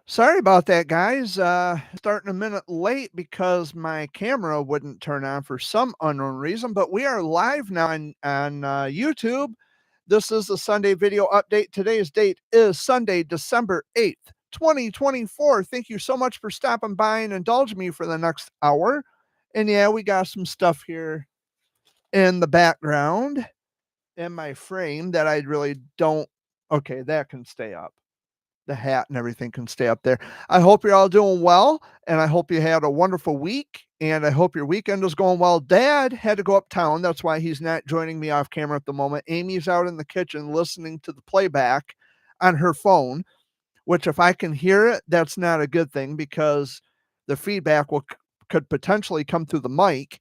Sorry about that, guys. Starting a minute late because my camera wouldn't turn on for some unknown reason, but we are live now on YouTube. This is the Sunday video update. Today's date is Sunday, December 8th, 2024. Thank you so much for stopping by and indulging me for the next hour. And yeah, we got some stuff here in the background in my frame that I really don't. Okay, that can stay up. The hat and everything can stay up there. I hope you're all doing well, and I hope you had a wonderful week, and I hope your weekend is going well. Dad had to go uptown. That's why he's not joining me off camera at the moment. Amy's out in the kitchen listening to the playback on her phone, which if I can hear it, that's not a good thing because the feedback could potentially come through the mic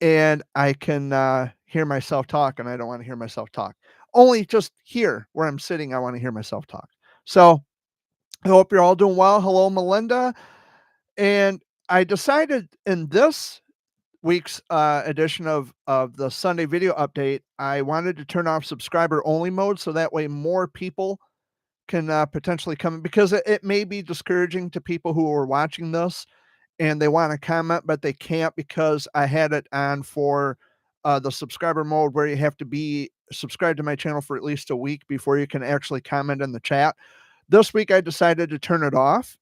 and I can hear myself talk, and I don't want to hear myself talk. Only just here where I'm sitting, I want to hear myself talk. So I hope you're all doing well. Hello, Melinda. And I decided in this week's edition of the Sunday video update, I wanted to turn off subscriber only mode so that way more people can potentially come because it may be discouraging to people who are watching this and they want to comment, but they can't because I had it on for the subscriber mode where you have to be subscribed to my channel for at least a week before you can actually comment in the chat. This week, I decided to turn it off,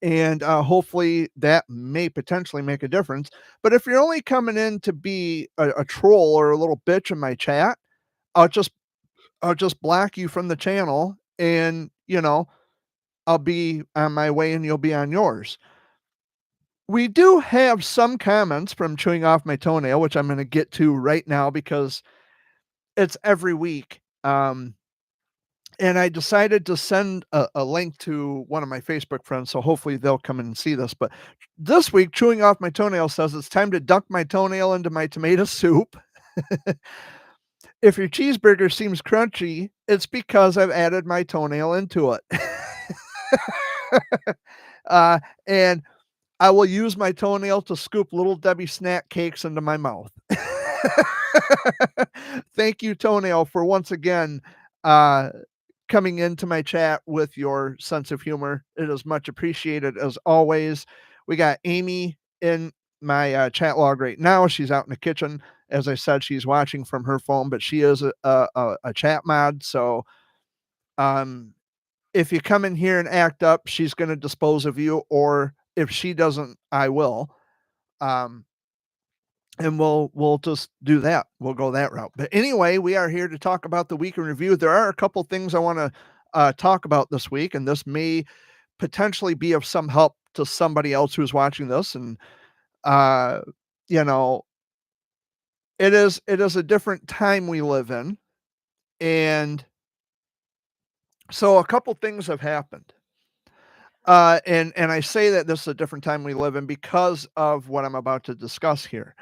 and hopefully that may potentially make a difference. But if you're only coming in to be a troll or a little bitch in my chat, I'll just I'll just block you from the channel, and I'll be on my way, and you'll be on yours. We do have some comments from chewing off my toenail, which I'm going to get to right now because it's every week. And I decided to send a link to one of my Facebook friends, so hopefully they'll come in and see this. But this week, chewing off my toenail says it's time to dunk my toenail into my tomato soup. If your cheeseburger seems crunchy, it's because I've added my toenail into it. And I will use my toenail to scoop Little Debbie snack cakes into my mouth. Thank you, toenail, for once again coming into my chat with your sense of humor. It is much appreciated as always. We got Amy in my chat log right now. She's out in the kitchen. As I said, she's watching from her phone, but she is a chat mod. So if you come in here and act up, she's going to dispose of you, or if she doesn't, I will. And we'll just do that. We'll go that route. But anyway, we are here to talk about the week in review. There are a couple things I want to talk about this week, and this may potentially be of some help to somebody else who's watching this. And uh, you know, it is a different time we live in, and so a couple things have happened. And I say that this is a different time we live in because of what I'm about to discuss here.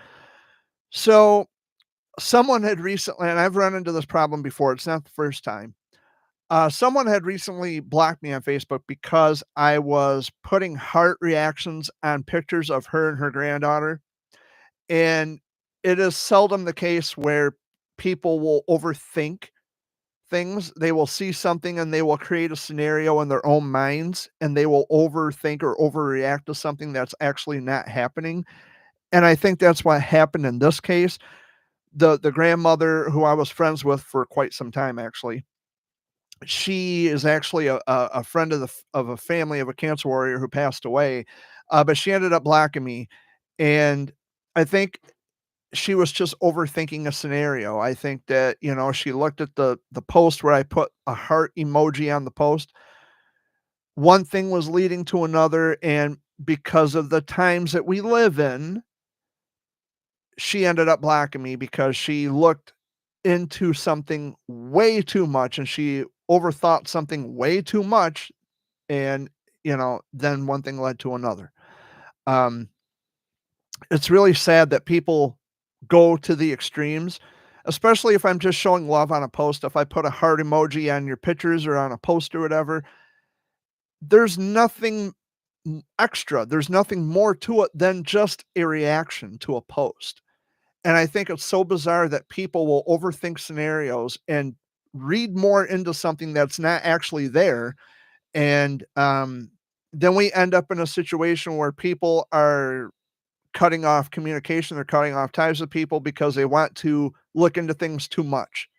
So someone had recently, and I've run into this problem before, it's not the first time. Someone had recently blocked me on Facebook because I was putting heart reactions on pictures of her and her granddaughter. And it is seldom the case where people will overthink things. They will see something and they will create a scenario in their own minds and they will overthink or overreact to something that's actually not happening. And I think that's what happened in this case. The grandmother who I was friends with for quite some time, actually, she is actually a friend of a family of a cancer warrior who passed away, but she ended up blocking me, and I think she was just overthinking a scenario. I think that she looked at the post where I put a heart emoji on the post. One thing was leading to another, and because of the times that we live in, she ended up blocking me because she looked into something way too much and she overthought something way too much, and then one thing led to another. um it's really sad that people go to the extremes, especially if I'm just showing love on a post. If I put a heart emoji on your pictures or on a post or whatever, there's nothing extra, there's nothing more to it than just a reaction to a post. And I think it's so bizarre that people will overthink scenarios and read more into something that's not actually there. And then we end up in a situation where people are cutting off communication, they're cutting off ties with people because they want to look into things too much.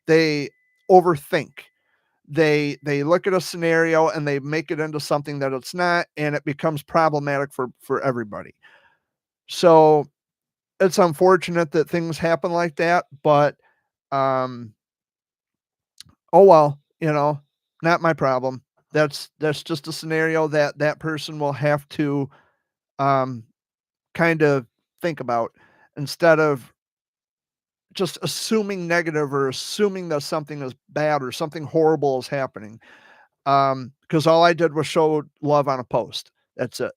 They overthink. They look at a scenario and they make it into something that it's not, and it becomes problematic for everybody. So it's unfortunate that things happen like that, but um oh well, not my problem. That's just a scenario that that person will have to um kind of think about instead of just assuming negative or assuming that something is bad or something horrible is happening. Because all I did was show love on a post. That's it.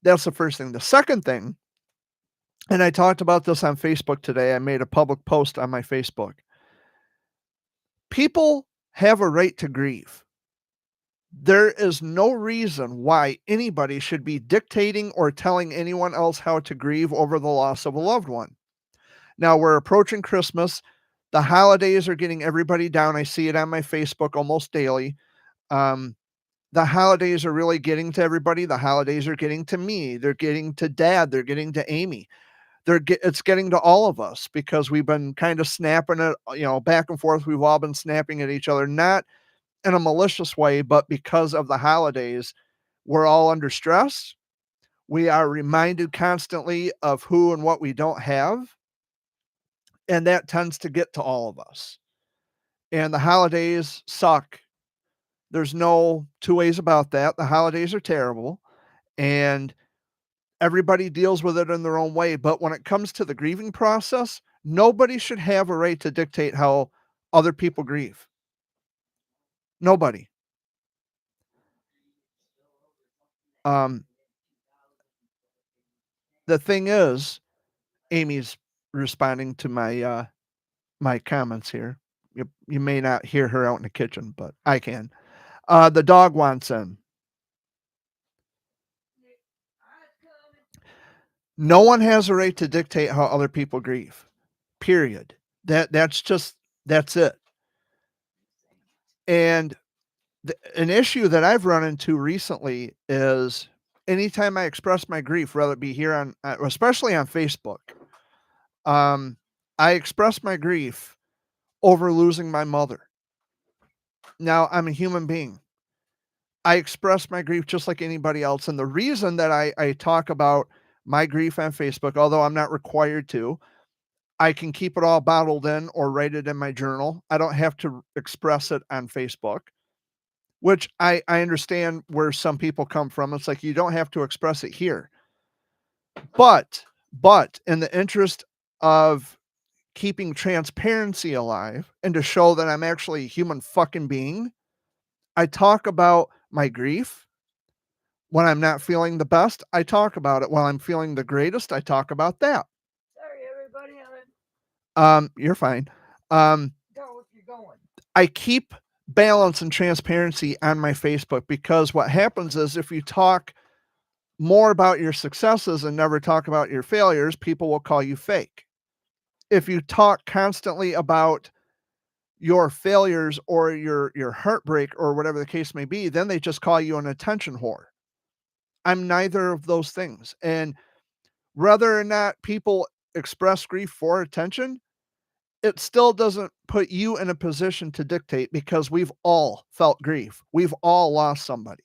That's the first thing. The second thing, and I talked about this on Facebook today. I made a public post on my Facebook. People have a right to grieve. There is no reason why anybody should be dictating or telling anyone else how to grieve over the loss of a loved one. Now we're approaching Christmas. The holidays are getting everybody down. I see it on my Facebook almost daily. Um, the holidays are really getting to everybody. The holidays are getting to me. They're getting to Dad. They're getting to Amy. It's getting to all of us because we've been kind of snapping it, back and forth. We've all been snapping at each other, not in a malicious way, but because of the holidays, we're all under stress. We are reminded constantly of who and what we don't have, and that tends to get to all of us. And the holidays suck. There's no two ways about that. The holidays are terrible, and everybody deals with it in their own way. But when it comes to the grieving process, nobody should have a right to dictate how other people grieve. Nobody. Um, the thing is, Amy's responding to my comments here. You may not hear her out in the kitchen, but I can. The dog wants in. No one has a right to dictate how other people grieve. Period. That's it. And an issue that I've run into recently is anytime I express my grief, whether it be here on, especially on Facebook, um, I express my grief over losing my mother. Now I'm a human being. I express my grief just like anybody else. And the reason that I talk about my grief on Facebook, although I'm not required to, I can keep it all bottled in or write it in my journal. I don't have to express it on Facebook, which I understand where some people come from. It's like you don't have to express it here. But in the interest of keeping transparency alive and to show that I'm actually a human fucking being, I talk about my grief. When I'm not feeling the best, I talk about it. While I'm feeling the greatest, I talk about that. Sorry, everybody. You're fine. Um, Go if you're going. I keep balance and transparency on my Facebook because what happens is if you talk more about your successes and never talk about your failures, people will call you fake. If you talk constantly about your failures or your heartbreak or whatever the case may be, then they just call you an attention whore. I'm neither of those things. And whether or not people express grief for attention, it still doesn't put you in a position to dictate because we've all felt grief. We've all lost somebody.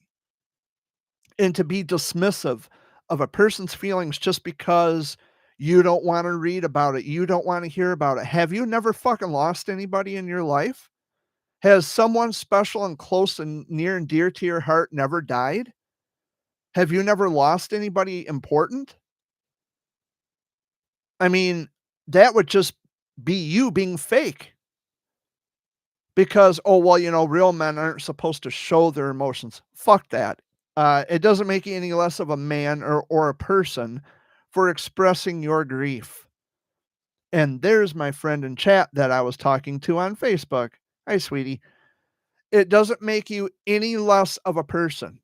And to be dismissive of a person's feelings just because you don't want to read about it, you don't want to hear about it. Have you never fucking lost anybody in your life? Has someone special and close and near and dear to your heart never died? Have you never lost anybody important? I mean, that would just be you being fake because, oh, well, real men aren't supposed to show their emotions. Fuck that. It doesn't make you any less of a man or a person for expressing your grief. And there's my friend in chat that I was talking to on Facebook. Hi, sweetie. It doesn't make you any less of a person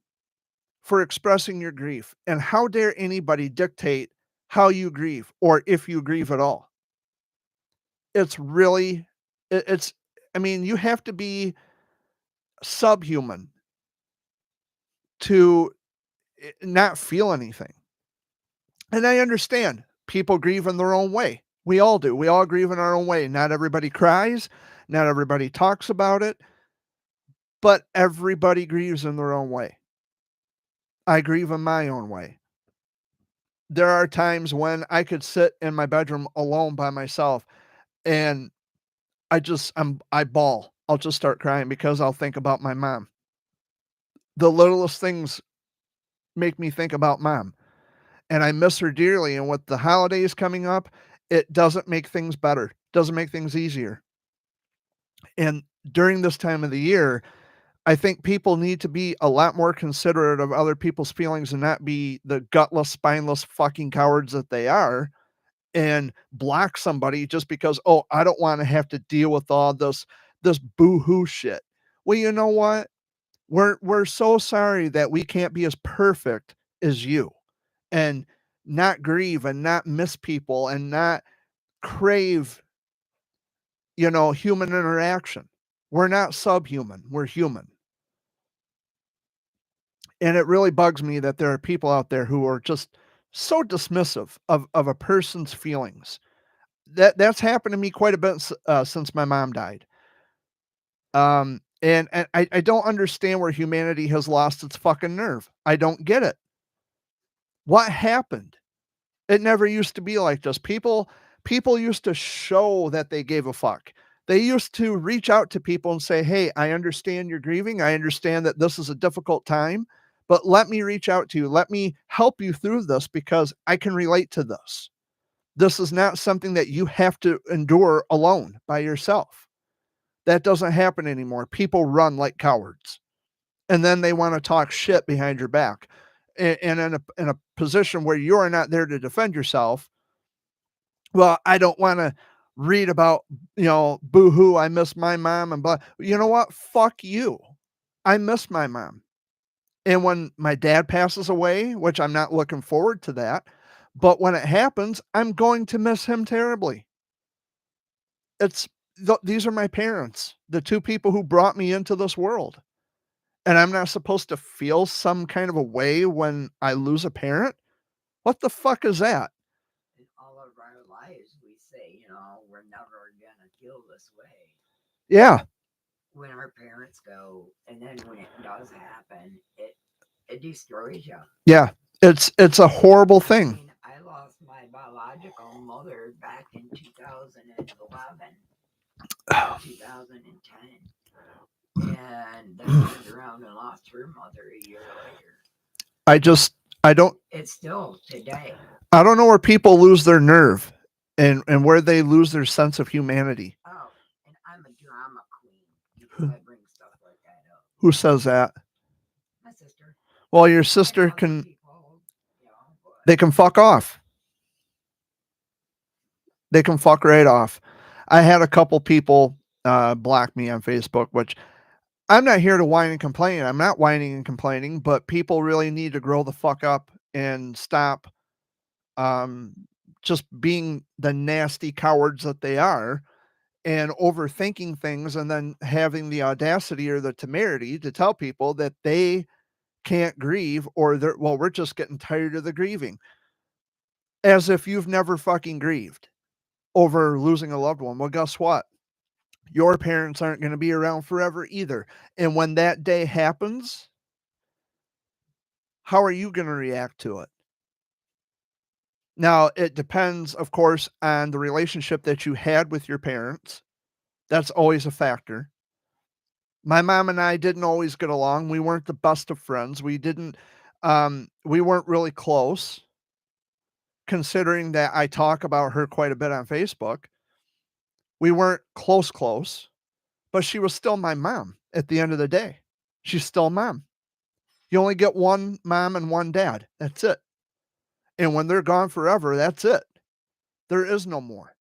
for expressing your grief. And how dare anybody dictate how you grieve or if you grieve at all? It's really, it's I mean, you have to be subhuman to not feel anything. And I understand people grieve in their own way. We all do. We all grieve in our own way. Not everybody cries, not everybody talks about it, but everybody grieves in their own way. I grieve in my own way. There are times when I could sit in my bedroom alone by myself and I bawl. I'll just start crying because I'll think about my mom. The littlest things make me think about mom, and I miss her dearly. And with the holidays coming up, it doesn't make things better, doesn't make things easier. And during this time of the year, I think people need to be a lot more considerate of other people's feelings and not be the gutless, spineless fucking cowards that they are and block somebody just because, oh, I don't want to have to deal with all this boo-hoo shit. Well, you know what? We're so sorry that we can't be as perfect as you and not grieve and not miss people and not crave, human interaction. We're not subhuman, we're human. And it really bugs me that there are people out there who are just so dismissive of a person's feelings. That's happened to me quite a bit since my mom died. And I don't understand where humanity has lost its fucking nerve. I don't get it. What happened? It never used to be like this. People used to show that they gave a fuck. They used to reach out to people and say, "Hey, I understand you're grieving. I understand that this is a difficult time, but let me reach out to you. Let me help you through this because I can relate to this. This is not something that you have to endure alone by yourself." That doesn't happen anymore. People run like cowards, and then they want to talk shit behind your back. And in a position where you are not there to defend yourself, well, I don't want to read about, boo hoo, I miss my mom and blah. You know what? Fuck you. I miss my mom. And when my dad passes away, which I'm not looking forward to that, but when it happens, I'm going to miss him terribly. It's these are my parents, the two people who brought me into this world. And I'm not supposed to feel some kind of a way when I lose a parent? What the fuck is that? In all of our lives, we say, we're never gonna feel this way Yeah. when our parents go, and then when it does happen, it destroys you. Yeah. It's a horrible I thing. mean, I lost my biological mother back in 2011, 2010, and then turned around and lost her mother a year later. I just I don't It's still today. I don't know where people lose their nerve and where they lose their sense of humanity. Oh, and I'm a drama queen because I bring stuff like that up. Who says that? My sister. Well, your I sister know some can people, but they can fuck off. They can fuck right off. I had a couple people block me on Facebook, which I'm not here to whine and complain. I'm not whining and complaining, but people really need to grow the fuck up and stop um, just being the nasty cowards that they are and overthinking things and then having the audacity or the temerity to tell people that they can't grieve or they're, well, we're just getting tired of the grieving. As if you've never fucking grieved over losing a loved one. Well, guess what? Your parents aren't going to be around forever either. And when that day happens, how are you going to react to it? Now, it depends, of course, on the relationship that you had with your parents. That's always a factor. My mom and I didn't always get along. We weren't the best of friends. We weren't really close, considering that I talk about her quite a bit on Facebook. We weren't close, but she was still my mom at the end of the day. She's still mom. You only get one mom and one dad. That's it. And when they're gone forever, that's it. There is no more.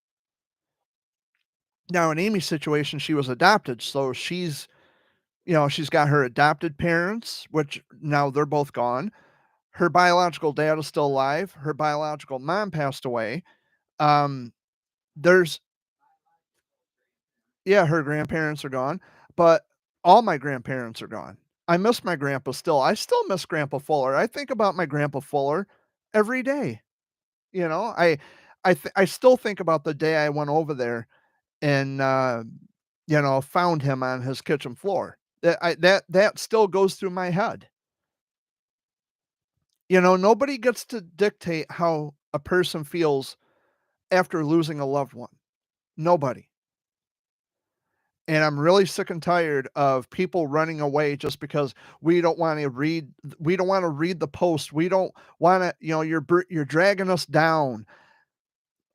Now, in Amy's situation, she was adopted. So she's got her adopted parents, which now they're both gone. Her biological dad is still alive. Her biological mom passed away. Um, there's, Yeah, her grandparents are gone, but all my grandparents are gone. I miss my grandpa still. I still miss Grandpa Fuller. I think about my Grandpa Fuller every day. You know, I still think about the day I went over there and found him on his kitchen floor. That still goes through my head. Nobody gets to dictate how a person feels after losing a loved one. Nobody. And I'm really sick and tired of people running away just because we don't want to read the post. We don't want to, you're dragging us down.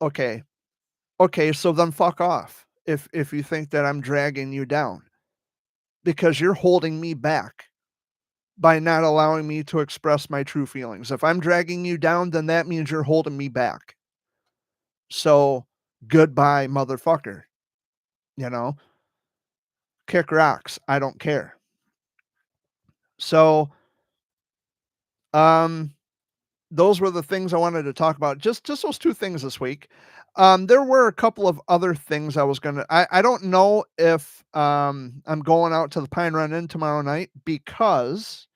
Okay. Okay, so then fuck off. If you think that I'm dragging you down because you're holding me back by not allowing me to express my true feelings. If I'm dragging you down, then that means you're holding me back. So, goodbye, motherfucker. You know, kick rocks. I don't care. So, um, those were the things I wanted to talk about. Just those two things this week. There were a couple of other things I don't know if I'm going out to the Pine Run Inn tomorrow night because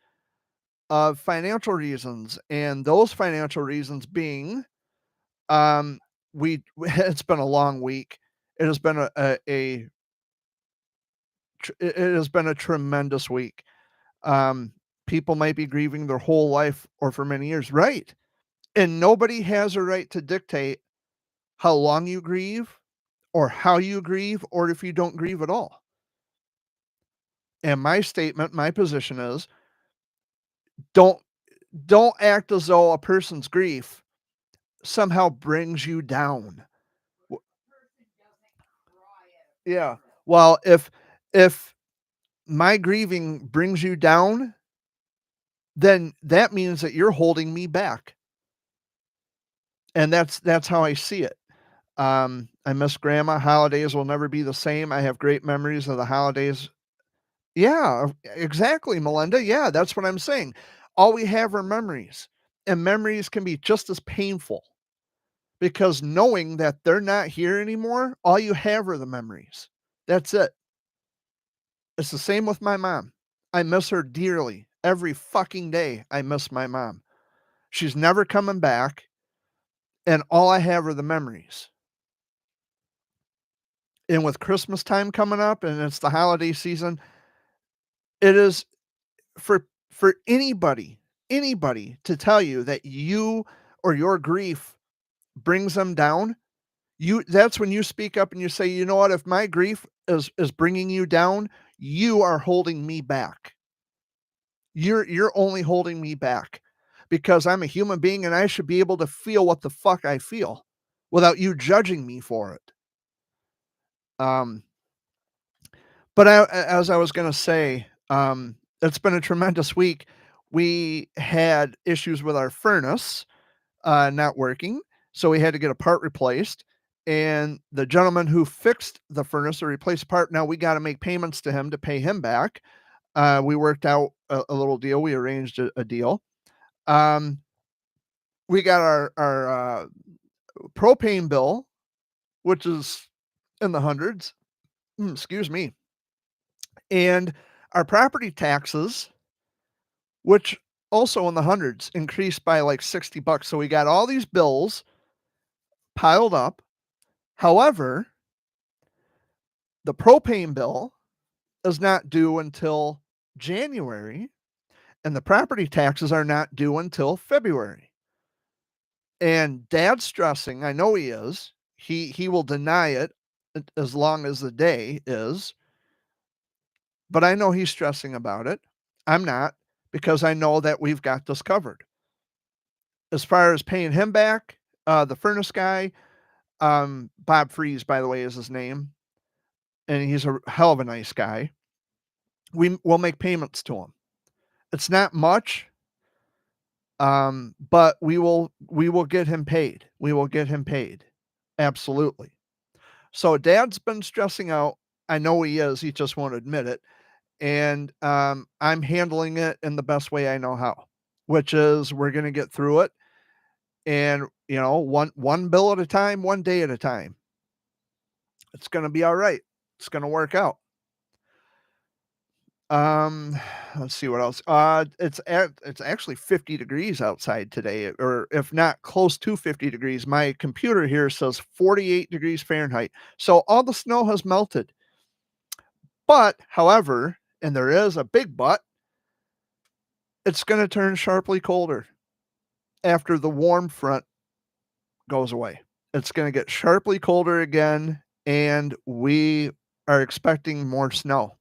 of financial reasons, and those financial reasons being, we it's been a long week. It has been it has been a tremendous week. Um, People might be grieving their whole life or for many years, right? And nobody has a right to dictate how long you grieve or how you grieve or if you don't grieve at all. And my statement, my position is don't don't act as though a person's grief somehow brings you down. Yeah. Well, if my grieving brings you down, then that means that you're holding me back. And that's how I see it. I miss grandma. Holidays will never be the same. I have great memories of the holidays. Yeah, exactly, Melinda. Yeah, that's what I'm saying. All we have are memories, and memories can be just as painful because knowing that they're not here anymore, all you have are the memories. That's it. It's the same with my mom. I miss her dearly. Every fucking day, I miss my mom. She's never coming back, and all I have are the memories. And with Christmas time coming up and it's the holiday season, it is for anybody to tell you that you or your grief brings them down, that's when you speak up and you say, "You know what? If my grief is bringing you down, you are holding me back. You're only holding me back because I'm a human being and I should be able to feel what the fuck I feel without you judging me for it." Um, but as I was going to say, it's been a tremendous week. We had issues with our furnace not working, so we had to get a part replaced. And the gentleman who fixed the furnace or replaced part, now we got to make payments to him to pay him back. We worked out a little deal. We arranged a deal. Um, we got our propane bill, which is in the hundreds. Excuse me. And our property taxes, which also in the hundreds, increased by like $60. So we got all these bills piled up. However, the propane bill is not due until January, and the property taxes are not due until February. And Dad's stressing, I know he is. He will deny it as long as the day is, but I know he's stressing about it. I'm not, because I know that we've got this covered. As far as paying him back, the furnace guy, Bob Freeze, by the way, is his name, and he's a hell of a nice guy. We'll make payments to him. It's not much, but we will get him paid. We will get him paid. Absolutely. So Dad's been stressing out. I know he is. He just won't admit it. And I'm handling it in the best way I know how, which is we're going to get through it. And one bill at a time, one day at a time. It's going to be all right. It's going to work out. Let's see what else. It's actually 50 degrees outside today, or if not close to 50 degrees. My computer here says 48 degrees Fahrenheit. So all the snow has melted. But, however, and there is a big but, it's going to turn sharply colder after the warm front goes away. It's going to get sharply colder again, and we are expecting more snow.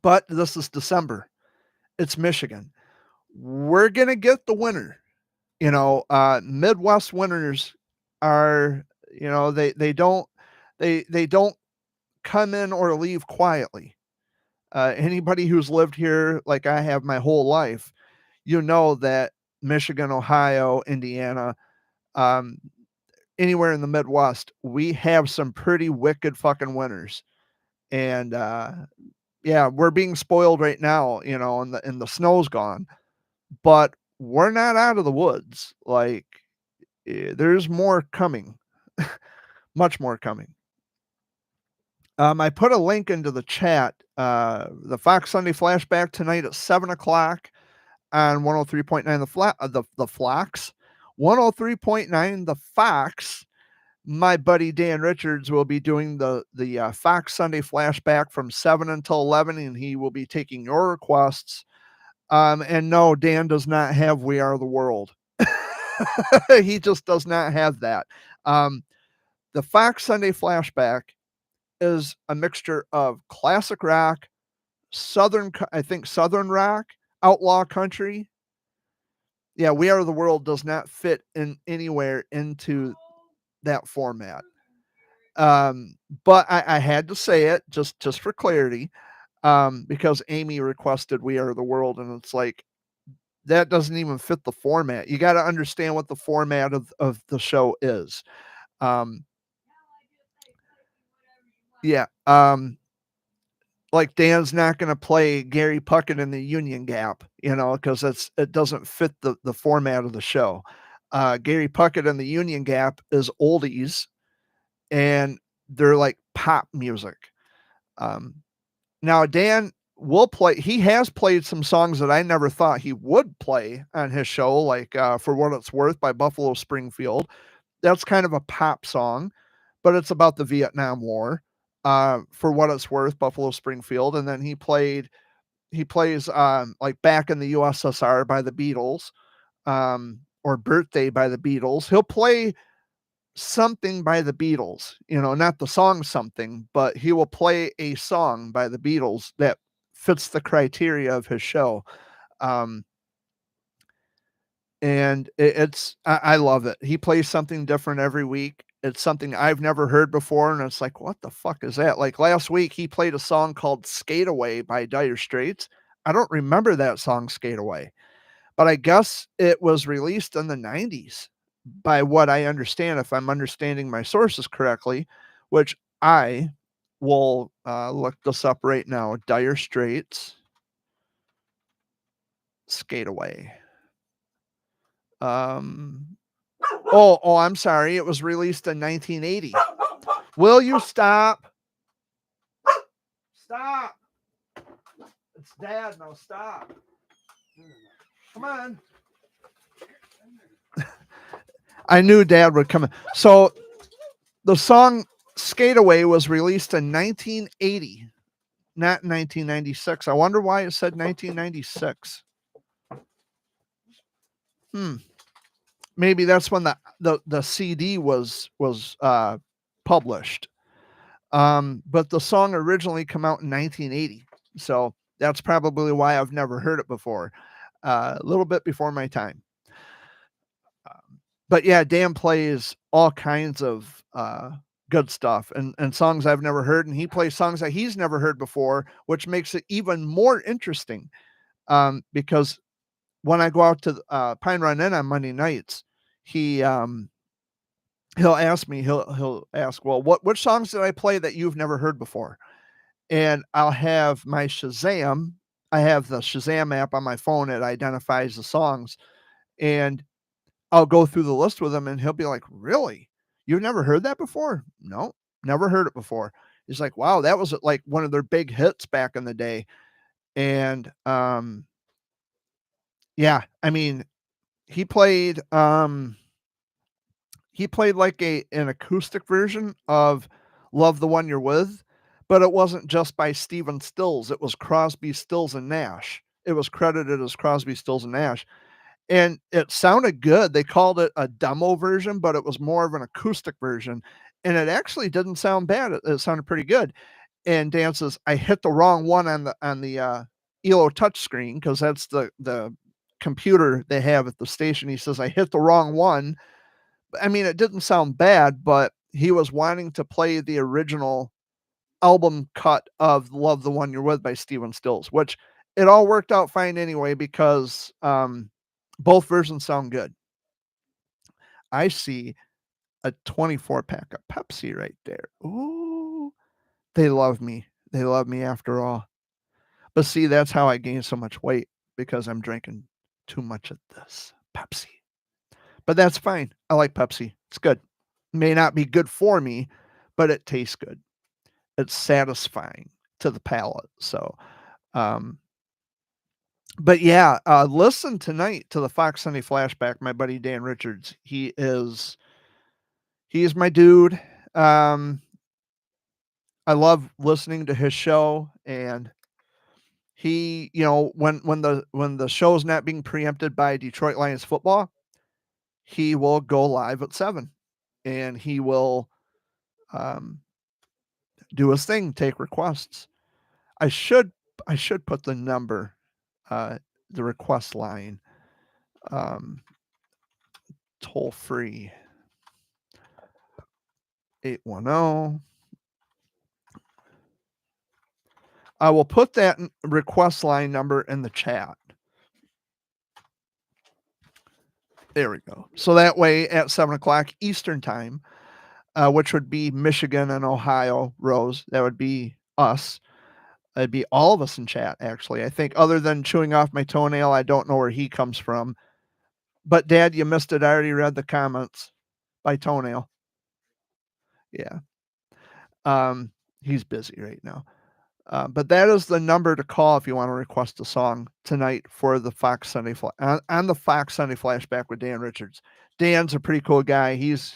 But this is December. It's Michigan. We're going to get the winter. Midwest winters are, they don't come in or leave quietly. Anybody who's lived here like I have my whole life, that Michigan, Ohio, Indiana, anywhere in the Midwest, we have some pretty wicked fucking winters. And yeah, we're being spoiled right now, and the snow's gone, but we're not out of the woods. Like, there's more coming, much more coming. I put a link into the chat. The Fox Sunday Flashback tonight at 7:00 on 103.9 the Fox. 103.9 the Fox. My buddy Dan Richards will be doing the Fox Sunday Flashback from 7 until 11, and he will be taking your requests. And no, Dan does not have We Are the World. He just does not have that. The Fox Sunday Flashback is a mixture of classic rock, southern rock, outlaw country. Yeah, We Are the World does not fit in anywhere into that format. But I had to say it just for clarity, because Amy requested We Are the World, and it's like, that doesn't even fit the format. You got to understand what the format of the show is. Yeah. Like, Dan's not going to play Gary Puckett in the Union Gap, because it doesn't fit the format of the show. Gary Puckett in the Union Gap is oldies, and they're like pop music. Now Dan will play. He has played some songs that I never thought he would play on his show, like For What It's Worth by Buffalo Springfield. That's kind of a pop song, but it's about the Vietnam War. For What It's Worth, Buffalo Springfield, and then he plays like Back in the USSR by the Beatles, or Birthday by the Beatles. He'll play something by the Beatles, not the song something, but he will play a song by the Beatles that fits the criteria of his show. And I love it. He plays something different every week. It's something I've never heard before, and it's like, what the fuck is that? Like, last week he played a song called Skate Away by Dire Straits. I don't remember that song, Skate Away, but I guess it was released in the 90s, by what I understand, if I'm understanding my sources correctly, which I will look this up right now. Dire Straits, Skate Away. I'm sorry. It was released in 1980. Will you stop? Stop. It's Dad. No, stop. Come on. I knew Dad would come in. So the song Skate Away was released in 1980, not 1996. I wonder why it said 1996. Maybe that's when the CD was published. But the song originally came out in 1980. So that's probably why I've never heard it before. A little bit before my time. But yeah, Dan plays all kinds of good stuff and songs I've never heard. And he plays songs that he's never heard before, which makes it even more interesting. Because when I go out to Pine Run Inn on Monday nights, he'll ask me, he'll ask, well, which songs did I play that you've never heard before? And I'll have my Shazam. I have the Shazam app on my phone. It identifies the songs, and I'll go through the list with him, and he'll be like, really? You've never heard that before? No, never heard it before. He's like, wow, that was like one of their big hits back in the day. And yeah, I mean, he played like an acoustic version of Love the One You're With, but it wasn't just by Stephen Stills. It was Crosby, Stills, and Nash. It was credited as Crosby, Stills, and Nash. And it sounded good. They called it a demo version, but it was more of an acoustic version. And it actually didn't sound bad. It sounded pretty good. And Dan says, I hit the wrong one on the ELO touchscreen, because that's the computer they have at the station. He says, I hit the wrong one. I mean, it didn't sound bad, but he was wanting to play the original album cut of Love the One You're With by Stephen Stills, which it all worked out fine anyway, because both versions sound good. I see a 24-pack of Pepsi right there. Ooh, they love me. They love me after all. But see, that's how I gain so much weight, because I'm drinking too much of this Pepsi. But that's fine. I like Pepsi. It's good. May not be good for me, but it tastes good. It's satisfying to the palate. So, but yeah, listen tonight to the Fox Sunday Flashback. My buddy Dan Richards. He is my dude. I love listening to his show, and he, when the show's not being preempted by Detroit Lions football, he will go live at 7, and he will do his thing, take requests. I should put the number, the request line, toll free, 810. I will put that request line number in the chat. There we go. So that way at 7:00 Eastern time, which would be Michigan and Ohio, Rose, that would be us. It'd be all of us in chat, actually. I think, other than chewing off my toenail, I don't know where he comes from. But Dad, you missed it. I already read the comments by toenail. Yeah. He's busy right now. But that is the number to call if you want to request a song tonight for the Fox Sunday on the Fox Sunday Flashback with Dan Richards. Dan's a pretty cool guy. He's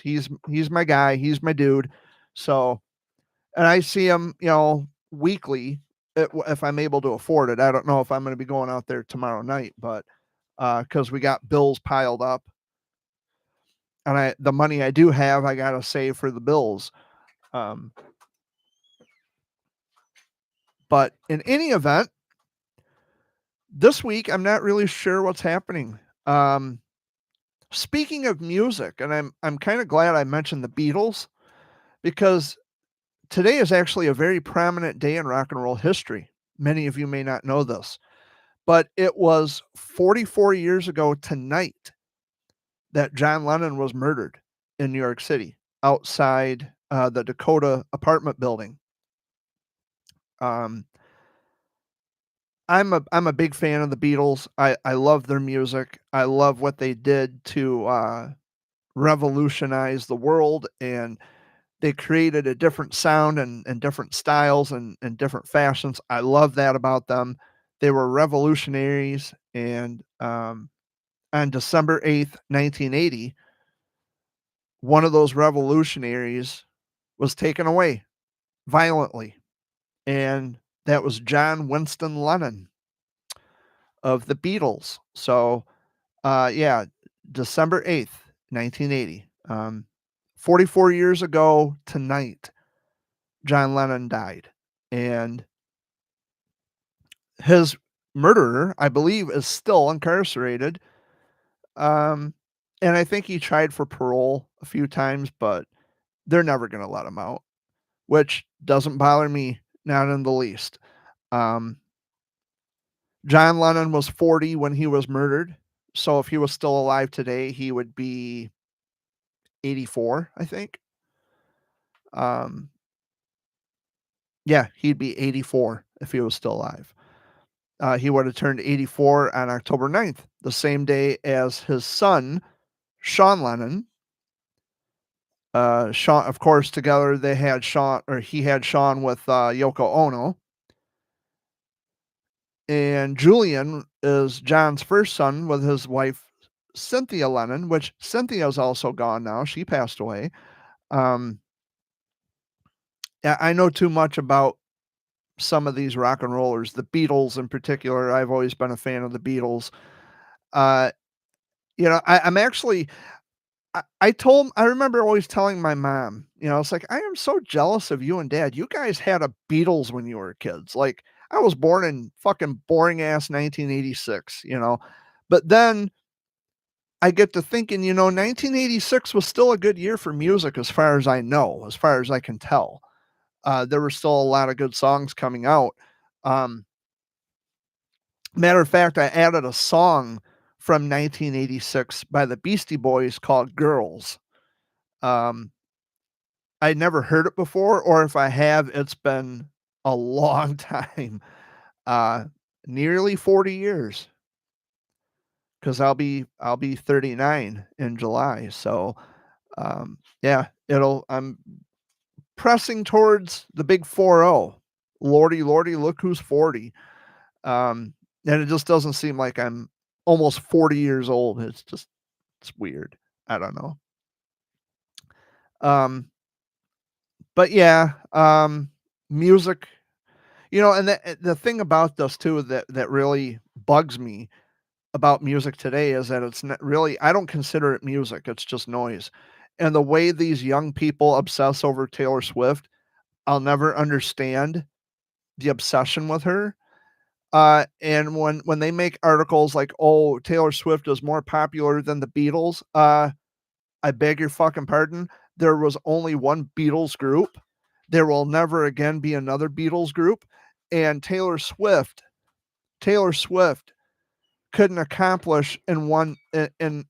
my guy. He's my dude. So, and I see him, weekly if I'm able to afford it. I don't know if I'm going to be going out there tomorrow night, but because we got bills piled up, and the money I do have, I got to save for the bills. But in any event, this week I'm not really sure what's happening. Speaking of music, and I'm kind of glad I mentioned the Beatles, because today is actually a very prominent day in rock and roll history. Many of you may not know this, but it was 44 years ago tonight that John Lennon was murdered in New York City outside the Dakota apartment building. I'm a big fan of the Beatles. I love their music. I love what they did to revolutionize the world, and they created a different sound and different styles and different fashions. I love that about them. They were revolutionaries, and on December 8th, 1980, one of those revolutionaries was taken away violently, and that was John Winston Lennon of the Beatles. So, yeah, December 8th, 1980. 44 years ago tonight, John Lennon died. And his murderer, I believe, is still incarcerated. And I think he tried for parole a few times, but they're never going to let him out, which doesn't bother me, not in the least. John Lennon was 40 when he was murdered. So if he was still alive today, he would be 84, I think. Yeah, he'd be 84 if he was still alive. He would have turned 84 on October 9th, the same day as his son, Sean Lennon, Sean, of course, together they had Sean, or he had Sean with Yoko Ono. And Julian is John's first son with his wife Cynthia Lennon, which Cynthia's also gone now. She passed away. Um, I know too much about some of these rock and rollers, the Beatles in particular. I've always been a fan of the Beatles. Uh, I'm actually, I remember always telling my mom, it's like, I am so jealous of you and dad. You guys had a Beatles when you were kids. Like, I was born in fucking boring ass 1986, but then I get to thinking, 1986 was still a good year for music as far as I know, as far as I can tell. There were still a lot of good songs coming out. Um, Matter of fact, I added a song from 1986 by the Beastie Boys called Girls. Um, I never heard it before, or if I have, it's been a long time. Uh, Nearly 40 years. Because I'll be 39 in July. So yeah, I'm pressing towards the big 40. Lordy, lordy, look who's 40. And it just doesn't seem like I'm almost 40 years old. It's weird. I don't know. Um, but yeah, music, and the thing about this too that really bugs me about music today is that it's not really, I don't consider it music, it's just noise. And the way these young people obsess over Taylor Swift, I'll never understand the obsession with her. And when they make articles like, "Oh, Taylor Swift is more popular than the Beatles," I beg your fucking pardon. There was only one Beatles group. There will never again be another Beatles group. And Taylor Swift couldn't accomplish in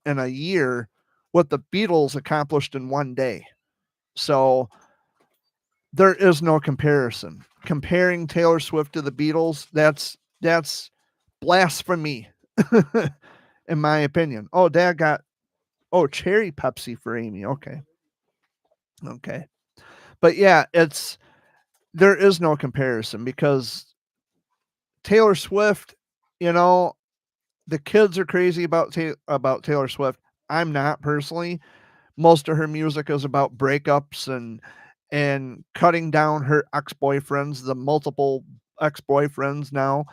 a year what the Beatles accomplished in one day. So there is no comparison. Comparing Taylor Swift to the Beatles, that's blasphemy, in my opinion. Oh, Dad got cherry Pepsi for Amy. Okay, but yeah, there is no comparison because Taylor Swift, you know, the kids are crazy about Taylor Swift. I'm not personally. Most of her music is about breakups and cutting down her ex-boyfriends, the multiple ex-boyfriends now.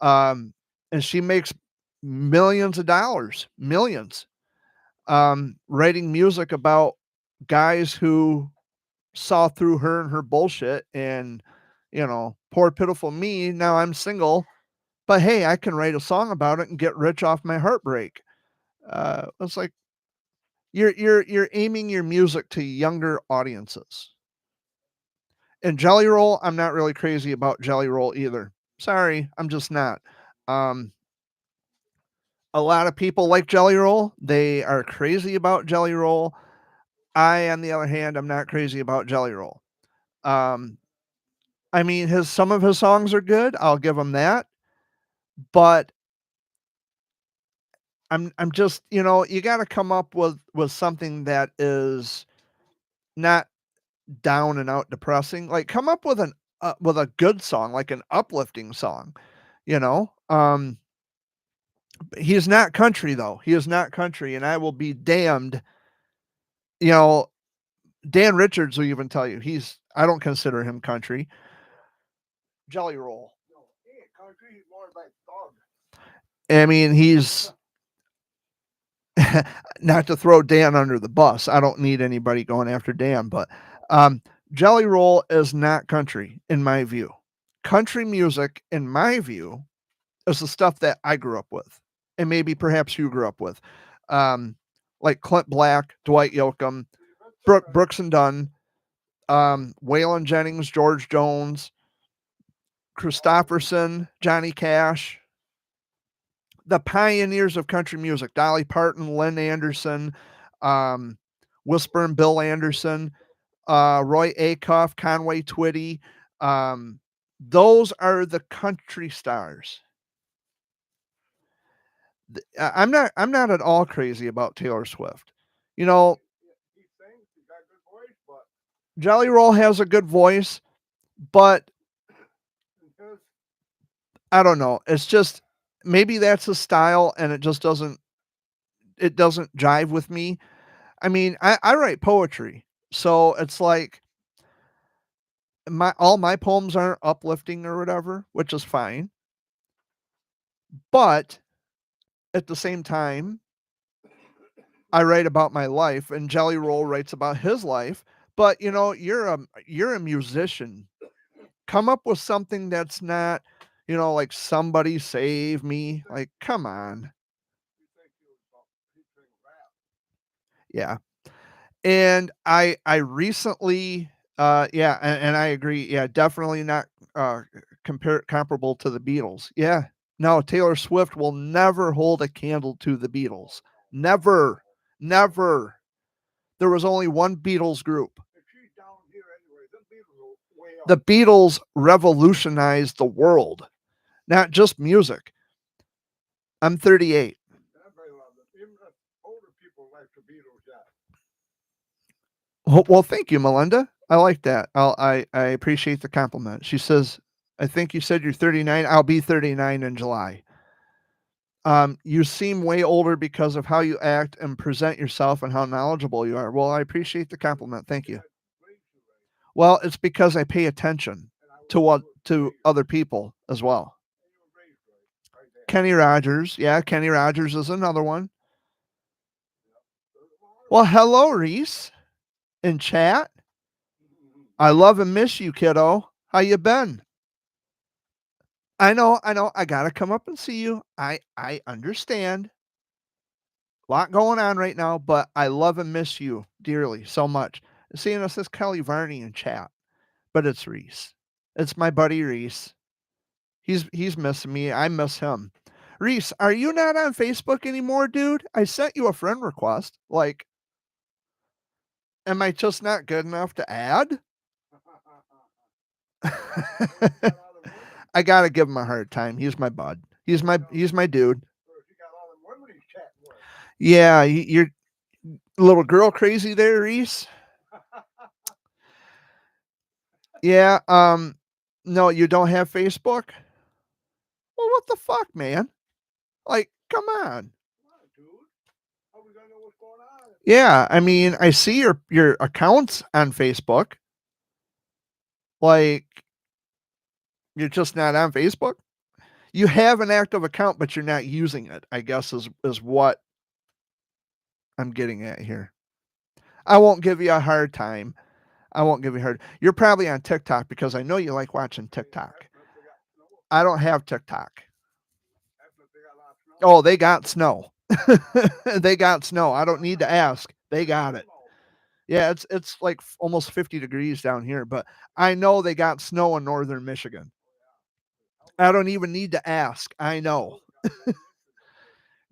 And she makes millions of dollars, millions, writing music about guys who saw through her and her bullshit and, poor pitiful me, now I'm single, but hey, I can write a song about it and get rich off my heartbreak. It's like you're aiming your music to younger audiences. And Jelly Roll, I'm not really crazy about Jelly Roll either. Sorry, I'm just not. Um, a lot of people like Jelly Roll. They are crazy about Jelly Roll. I, on the other hand, I'm not crazy about Jelly Roll. Um, I mean, some of his songs are good. I'll give him that. But I'm just, you got to come up with something that is not down and out depressing. Like, come up with a good song, like an uplifting song. You know, he is not country though. He is not country, and I will be damned. You know, Dan Richards will even tell you I don't consider him country. Jelly Roll. No, he ain't country. He's more like dog. I mean, he's not to throw Dan under the bus. I don't need anybody going after Dan, but um, Jelly Roll is not country in my view. Country music, in my view, is the stuff that I grew up with, and maybe perhaps you grew up with, um, like Clint Black, Dwight Yoakam, Brooks and Dunn, Waylon Jennings, George Jones, Christopherson, Johnny Cash, the pioneers of country music, Dolly Parton, Lynn Anderson, um, Whisper and Bill Anderson, Roy Acuff, Conway Twitty. Those are the country stars. I'm not at all crazy about Taylor Swift. You know, Jelly Roll has a good voice, but I don't know. It's just maybe that's a style and it just doesn't jive with me. I mean, I write poetry. So it's like my all my poems aren't uplifting or whatever, which is fine. But at the same time, I write about my life and Jelly Roll writes about his life. But you're a musician. Come up with something that's not, like somebody save me. Like, come on. Yeah. And I recently yeah, and I agree. Yeah, definitely not comparable to the Beatles. Yeah. No, Taylor Swift will never hold a candle to the Beatles. Never. Never. There was only one Beatles group. The Beatles revolutionized the world, not just music. I'm 38. Well, thank you, Melinda. I like that. I appreciate the compliment. She says, I think you said you're 39. I'll be 39 in July. You seem way older because of how you act and present yourself and how knowledgeable you are. Well, I appreciate the compliment. Thank you. Well, it's because I pay attention to other people as well. Kenny Rogers. Yeah, Kenny Rogers is another one. Well, hello, Reese, in chat. I love and miss you, kiddo. How you been? I know, I know. I gotta come up and see you. I understand. A lot going on right now, but I love and miss you dearly so much. Seeing us as Kelly Varney in chat, but it's Reese. It's my buddy Reese. He's missing me. I miss him. Reese, are you not on Facebook anymore, dude? I sent you a friend request. Like, am I just not good enough to add? I gotta give him a hard time. He's my bud. He's my dude. Yeah, you're little girl crazy there, Reese. Yeah. No, you don't have Facebook. Well, what the fuck, man? Like, come on. Yeah, I mean, I see your accounts on Facebook. Like, you're just not on Facebook. You have an active account, but you're not using it. I guess is what I'm getting at here. I won't give you a hard time. I won't give you a hard. You're probably on TikTok because I know you like watching TikTok. I don't have TikTok. Oh, they got snow. They got snow. I don't need to ask. They got it. Yeah, it's like almost 50 degrees down here, but I know they got snow in northern Michigan. I don't even need to ask. I know.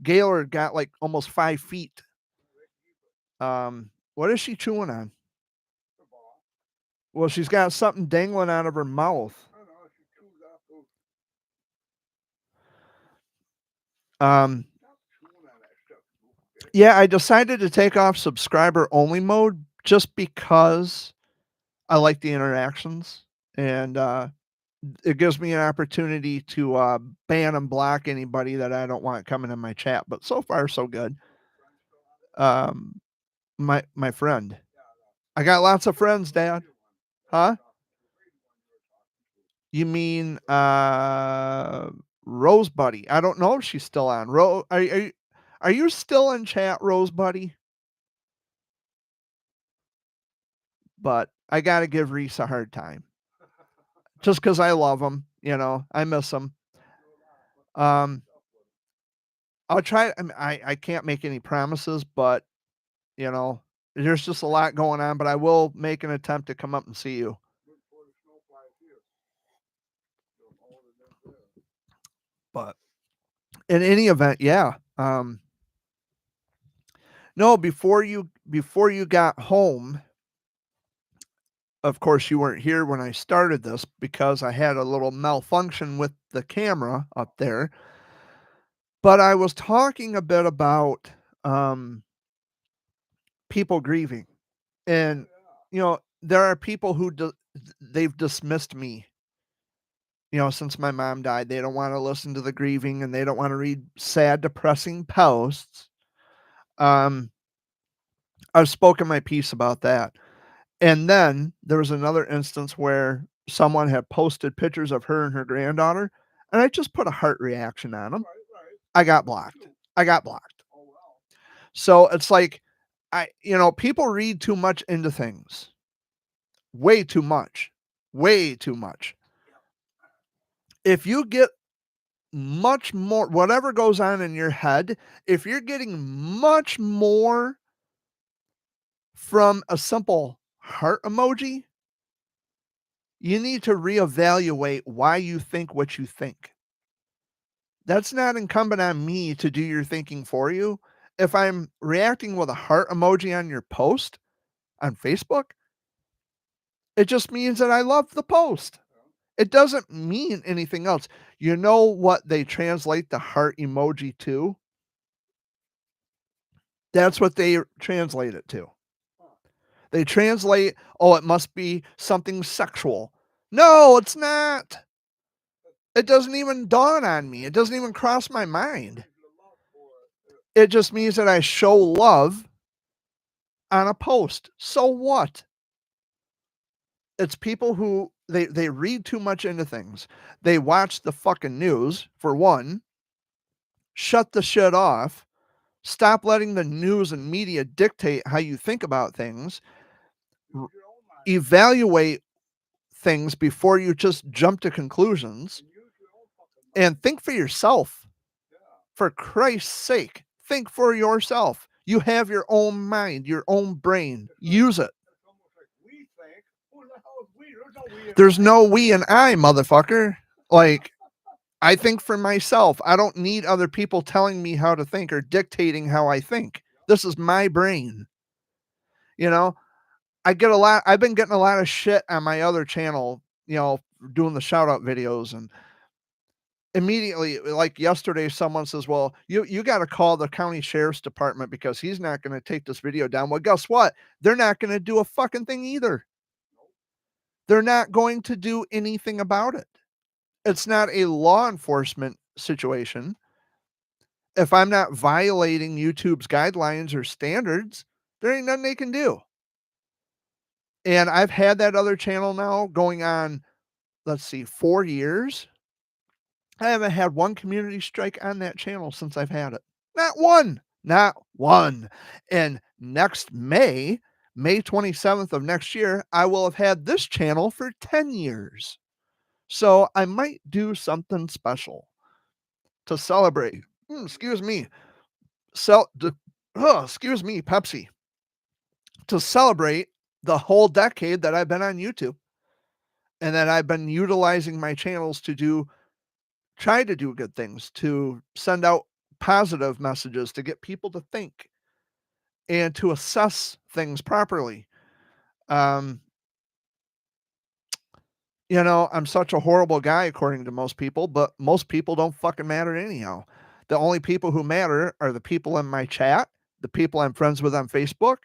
Gaylord got like almost 5 feet. What is she chewing on? Well, she's got something dangling out of her mouth. Um, yeah, I decided to take off subscriber only mode just because I like the interactions and it gives me an opportunity to ban and block anybody that I don't want coming in my chat. But so far, so good. Um, my friend, I got lots of friends, Dad. Huh? You mean Rose Buddy? I don't know if she's still on. Are you still in chat, Rose Buddy? But I got to give Reese a hard time just because I love him. I miss him. I'll try. I can't make any promises, but you know, there's just a lot going on. But I will make an attempt to come up and see you. But in any event, yeah. No, before you got home, of course you weren't here when I started this because I had a little malfunction with the camera up there. But I was talking a bit about people grieving. And there are people who they've dismissed me. You know, since my mom died, they don't want to listen to the grieving and they don't want to read sad, depressing posts. I've spoken my piece about that. And then there was another instance where someone had posted pictures of her and her granddaughter, and I just put a heart reaction on them. I got blocked. I got blocked. So it's like, people read too much into things. Way too much. Way too much. If you get much more, whatever goes on in your head, if you're getting much more from a simple heart emoji, you need to reevaluate why you think what you think. That's not incumbent on me to do your thinking for you. If I'm reacting with a heart emoji on your post on Facebook, it just means that I love the post. It doesn't mean anything else. You know what they translate the heart emoji to? That's what they translate it to. They translate, oh, it must be something sexual. No, it's not. It doesn't even dawn on me. It doesn't even cross my mind. It just means that I show love on a post. So what? It's people who they read too much into things. They watch the fucking news, for one. Shut the shit off. Stop letting the news and media dictate how you think about things. Evaluate things before you just jump to conclusions. And think for yourself. For Christ's sake, think for yourself. You have your own mind, your own brain. Use it. There's no we and I, motherfucker. Like, I think for myself. I don't need other people telling me how to think or dictating how I think. This is my brain. You know, I've been getting a lot of shit on my other channel, doing the shout out videos, and immediately, like yesterday, someone says, well, you got to call the county sheriff's department because he's not going to take this video down. Well, guess what? They're not going to do a fucking thing either. They're not going to do anything about it. It's not a law enforcement situation. If I'm not violating YouTube's guidelines or standards, there ain't nothing they can do. And I've had that other channel now going on, 4 years. I haven't had one community strike on that channel since I've had it. Not one. Not one. And next May 27th of next year, I will have had this channel for 10 years. So I might do something special to celebrate. Excuse me. Excuse me, Pepsi. To celebrate the whole decade that I've been on YouTube. And that I've been utilizing my channels to try to do good things, to send out positive messages, to get people to think and to assess things properly. I'm such a horrible guy according to most people, but most people don't fucking matter anyhow. The only people who matter are the people in my chat, the people I'm friends with on Facebook,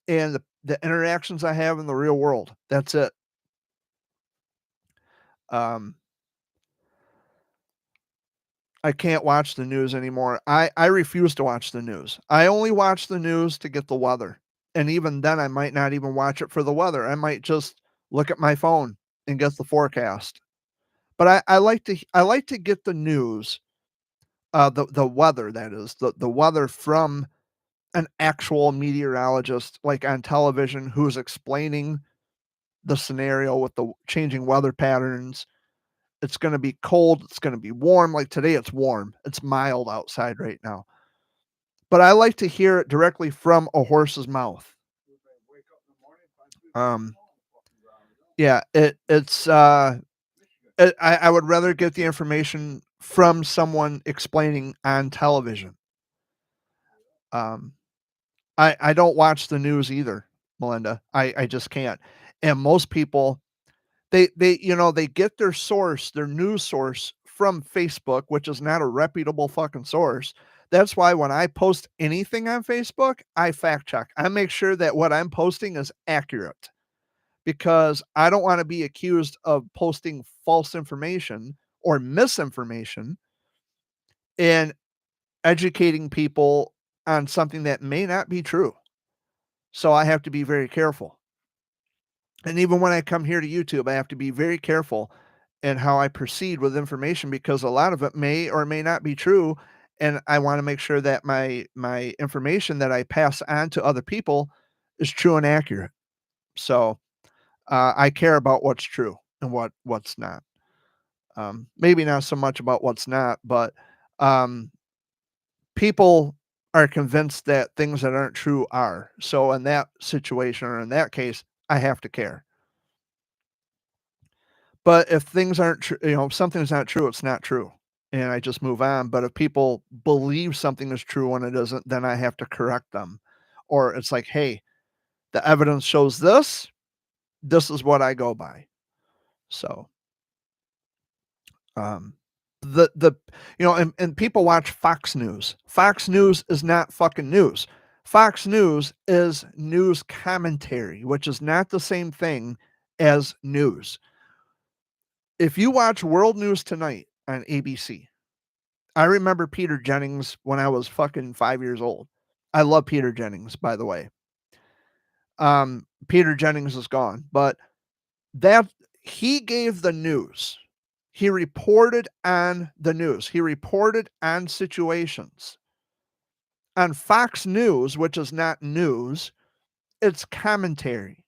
and the interactions I have in the real world. That's it. I can't watch the news anymore. I refuse to watch the news. I only watch the news to get the weather. And even then, I might not even watch it for the weather. I might just look at my phone and get the forecast. But I like to get the news, the weather, that is, the weather from an actual meteorologist, like on television, who's explaining the scenario with the changing weather patterns. It's going to be cold. It's going to be warm. Like today, it's warm. It's mild outside right now. But I like to hear it directly from a horse's mouth. Yeah, I would rather get the information from someone explaining on television. I don't watch the news either, Melinda. I just can't. And most people, they get their news source from Facebook, which is not a reputable fucking source. That's why when I post anything on Facebook, I fact check. I make sure that what I'm posting is accurate. because I don't want to be accused of posting false information or misinformation and educating people on something that may not be true. So I have to be very careful. And even when I come here to YouTube, I have to be very careful in how I proceed with information because a lot of it may or may not be true. And I want to make sure that my information that I pass on to other people is true and accurate. So I care about what's true and what's not. Maybe not so much about what's not, but um, people are convinced that things that aren't true are. So in that situation or in that case, I have to care. But if things aren't true, if something's not true, it's not true. And I just move on. But if people believe something is true when it isn't, then I have to correct them. Or it's like, hey, the evidence shows this. This is what I go by. So um the and people watch Fox News. Fox News is not fucking news. Fox News is news commentary, which is not the same thing as news. If you watch World News Tonight on ABC, I remember Peter Jennings when I was fucking 5 years old. I love Peter Jennings, by the way. Peter Jennings is gone, but that he gave the news. He reported on the news. He reported on situations. On Fox News, which is not news, it's commentary.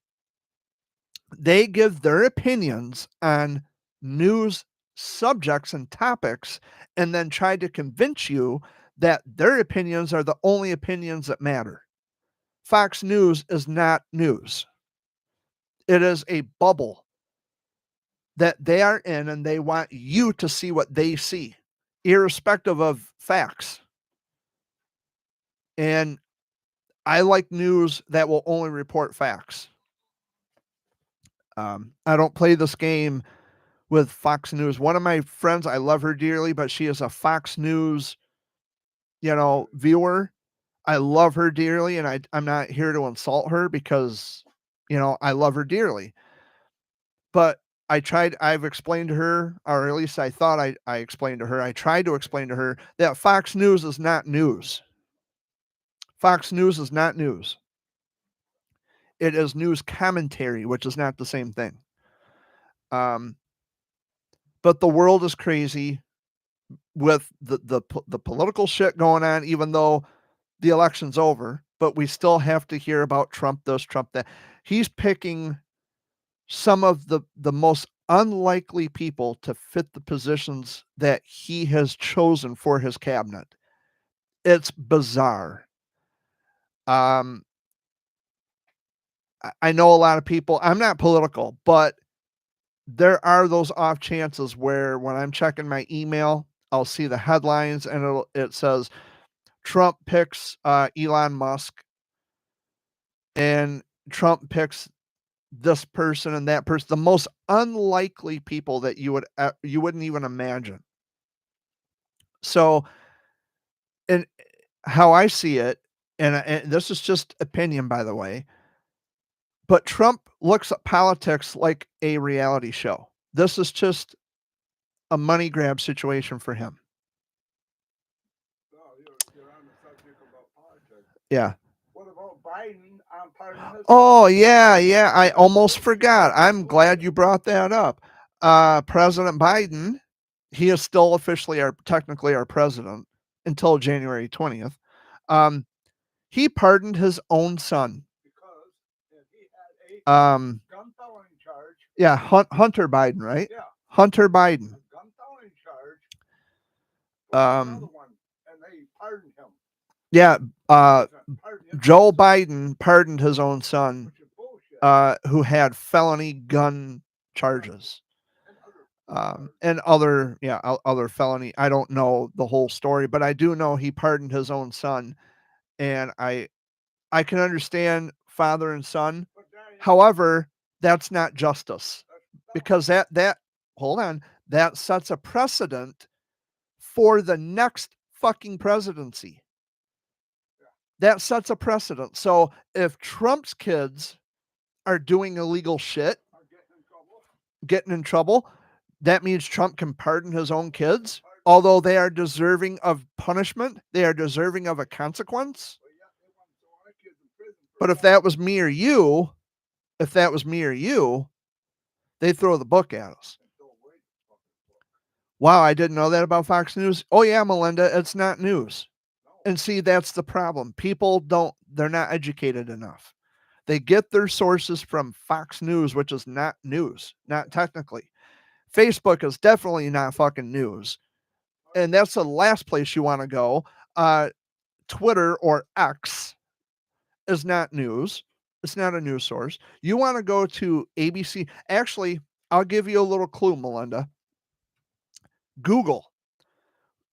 They give their opinions on news subjects and topics and then try to convince you that their opinions are the only opinions that matter. Fox News is not news. It is a bubble that they are in, and they want you to see what they see, irrespective of facts. And I like news that will only report facts. I don't play this game with Fox News. One of my friends, I love her dearly, but she is a Fox News, viewer. I love her dearly, and I'm not here to insult her because, I love her dearly. But I've explained to her, or at least I thought I explained to her, I tried to explain to her that Fox News is not news. Fox News is not news. It is news commentary, which is not the same thing. But the world is crazy with the political shit going on, even though the election's over, but we still have to hear about Trump this, Trump that. He's picking some of the most unlikely people to fit the positions that he has chosen for his cabinet. It's bizarre. I know a lot of people, I'm not political, but there are those off chances where when I'm checking my email, I'll see the headlines and it says Trump picks Elon Musk and Trump picks this person and that person, the most unlikely people that you wouldn't even imagine. So, and how I see it, and this is just opinion, by the way, but Trump looks at politics like a reality show. This is just a money grab situation for him. You're on the subject about politics. Yeah. What about Biden on part of his? Oh, yeah. I almost forgot. I'm glad you brought that up. President Biden, he is still officially technically our president until January 20th. He pardoned his own son. Because he had a gun felony charge. Yeah, Hunter Biden, right? Yeah. Hunter Biden. Gun felony charge. Another one, and they pardoned him. Yeah, Joe Biden pardoned his own son, who had felony gun charges, and other felony. I don't know the whole story, but I do know he pardoned his own son, and I can understand father and son. However, that's not justice, because that that sets a precedent for the next fucking presidency. That sets a precedent. So if Trump's kids are doing illegal shit, Are getting in trouble. getting in trouble, that means Trump can pardon his own kids, although they are deserving of punishment. They are deserving of a consequence. Well, yeah, they want to throw our kids in prison for But if something. that was me or you, they'd throw the book at us. And throw away the fucking book. Wow, I didn't know that about Fox News. Oh yeah, Melinda, it's not news. No. And see, that's the problem. People they're not educated enough. They get their sources from Fox News, which is not news, not technically. Facebook is definitely not fucking news. And that's the last place you want to go. Twitter or X is not news. It's not a news source. You want to go to ABC. Actually, I'll give you a little clue, Melinda. Google.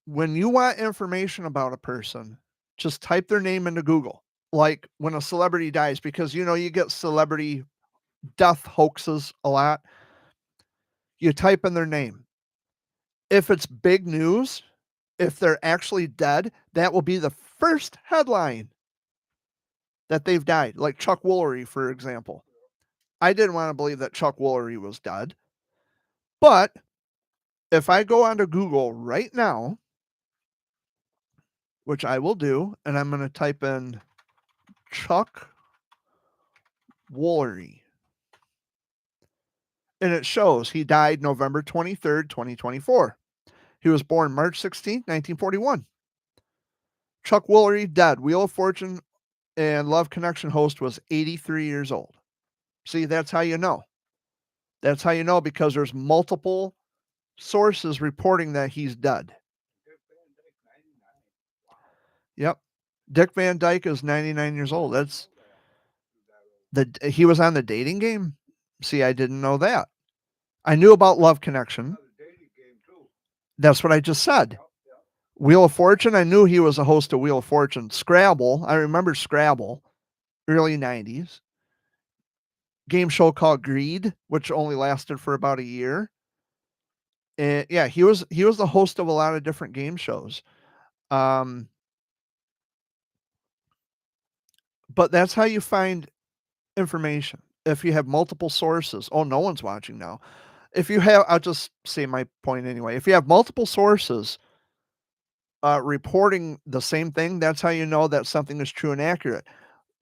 When you want information about a person, just type their name into Google. Like when a celebrity dies, because you get celebrity death hoaxes a lot. You type in their name. If it's big news, if they're actually dead, that will be the first headline that they've died. Like Chuck Woolery, for example. I didn't want to believe that Chuck Woolery was dead. But if I go onto Google right now, which I will do, and I'm going to type in Chuck Woolery. And it shows he died November 23rd, 2024. He was born March 16th, 1941. Chuck Woolery, dead. Wheel of Fortune and Love Connection host, was 83 years old. See, that's how you know. That's how you know, because there's multiple sources reporting that he's dead. Dick Van Dyke, 99. Wow. Yep. Dick Van Dyke is 99 years old. That's Know that. he was on the Dating Game. See, I didn't know that. I knew about Love Connection. Another dating game too. That's what I just said. Yep, yep. Wheel of Fortune, I knew he was a host of Wheel of Fortune. Scrabble, I remember Scrabble, early 90s. Game show called Greed, which only lasted for about a year. And yeah, he was the host of a lot of different game shows. But that's how you find information. If you have multiple sources. Oh, no one's watching now. If you have, I'll just say my point anyway. If you have multiple sources reporting the same thing, that's how you know that something is true and accurate.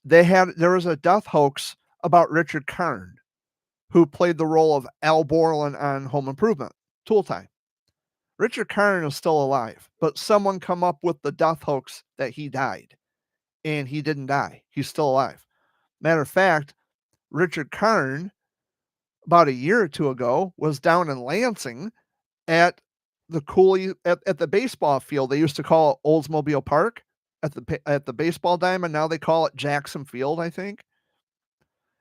There was a death hoax about Richard Karn, who played the role of Al Borland on Home Improvement, Tool Time. Richard Karn is still alive, but someone come up with the death hoax that he died, and he didn't die. He's still alive. Matter of fact, Richard Karn, about a year or two ago, was down in Lansing at the Cooley at the baseball field. They used to call it Oldsmobile Park at the baseball diamond. Now they call it Jackson Field, I think.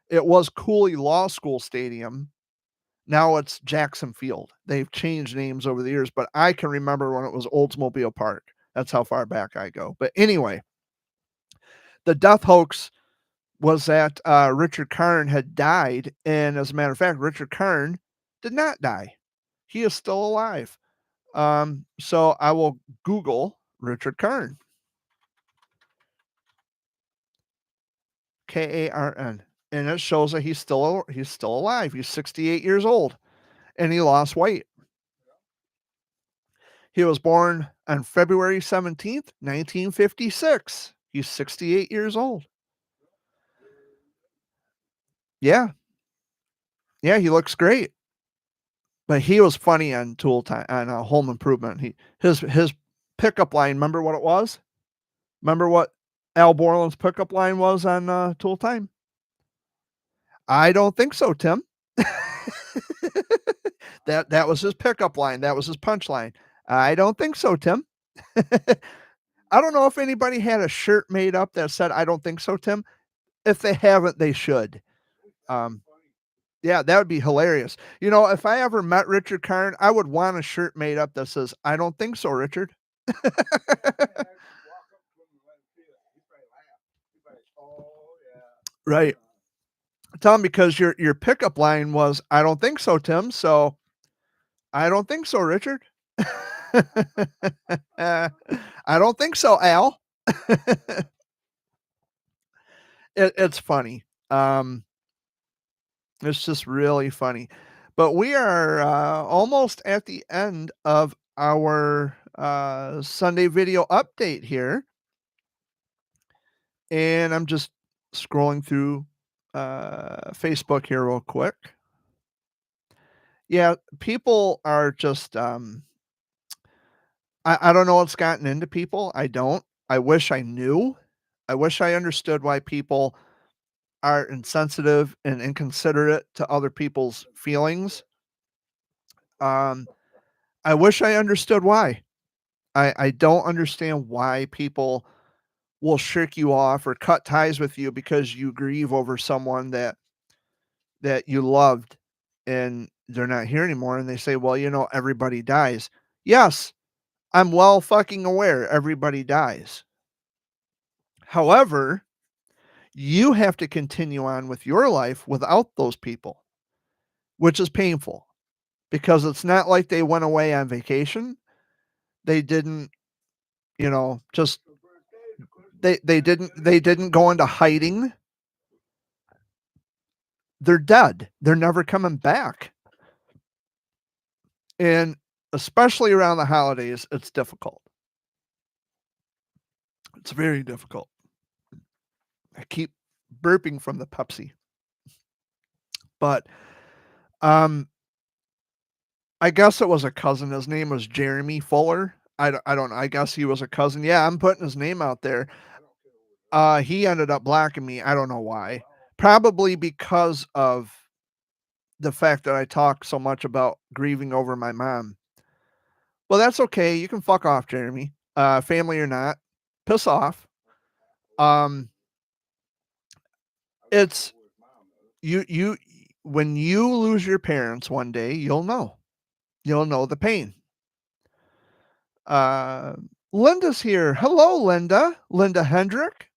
It was Cooley Law School Stadium. Now it's Jackson Field. They've changed names over the years, but I can remember when it was Oldsmobile Park. That's how far back I go. But anyway, the death hoax was that Richard Karn had died. And as a matter of fact, Richard Karn did not die. He is still alive. So I will Google Richard Karn. Karn. And it shows that he's still alive. He's 68 years old. And he lost weight. He was born on February 17th, 1956. He's 68 years old. Yeah. Yeah, he looks great. But he was funny on Tool Time, on Home Improvement. His pickup line, remember what it was? Remember what Al Borland's pickup line was on Tool Time? I don't think so, Tim. That was his pickup line. That was his punchline. I don't think so, Tim. I don't know if anybody had a shirt made up that said, I don't think so, Tim. If they haven't, they should. Yeah, that would be hilarious. If I ever met Richard Karn, I would want a shirt made up that says, I don't think so, Richard. Right. Tell him, because your pickup line was, I don't think so, Tim. So I don't think so, Richard. I don't think so, Al. It's funny. It's just really funny. But we are almost at the end of our Sunday video update here. And I'm just scrolling through Facebook here real quick. Yeah, people are just, I don't know what's gotten into people. I don't. I wish I knew. I wish I understood why people are insensitive and inconsiderate to other people's feelings. I wish I understood why. I don't understand why people will shirk you off or cut ties with you because you grieve over someone that you loved and they're not here anymore, and they say, "Well, you know, everybody dies." Yes, I'm well fucking aware everybody dies. However, you have to continue on with your life without those people, which is painful because it's not like they went away on vacation. They didn't, you know, just they didn't go into hiding. They're dead. They're never coming back. And especially around the holidays, it's difficult. It's very difficult. I keep burping from the Pepsi. But I guess it was a cousin. His name was Jeremy Fuller. I don't know. I guess he was a cousin. Yeah, I'm putting his name out there. He ended up blocking me. I don't know why. Probably because of the fact that I talk so much about grieving over my mom. Well, that's okay. You can fuck off, Jeremy. Family or not, piss off. It's you when you lose your parents one day, you'll know. You'll know the pain. Linda's here. Hello, Linda. Linda Hendrick.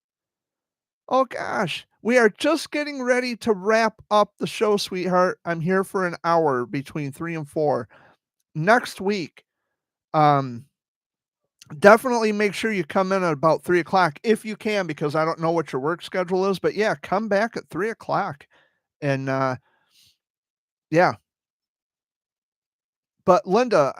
Oh gosh. We are just getting ready to wrap up the show, sweetheart. I'm here for an hour between 3 and 4. Next week, definitely make sure you come in at about 3 o'clock if you can, because I don't know what your work schedule is. But yeah, come back at 3 o'clock. And yeah. But Linda,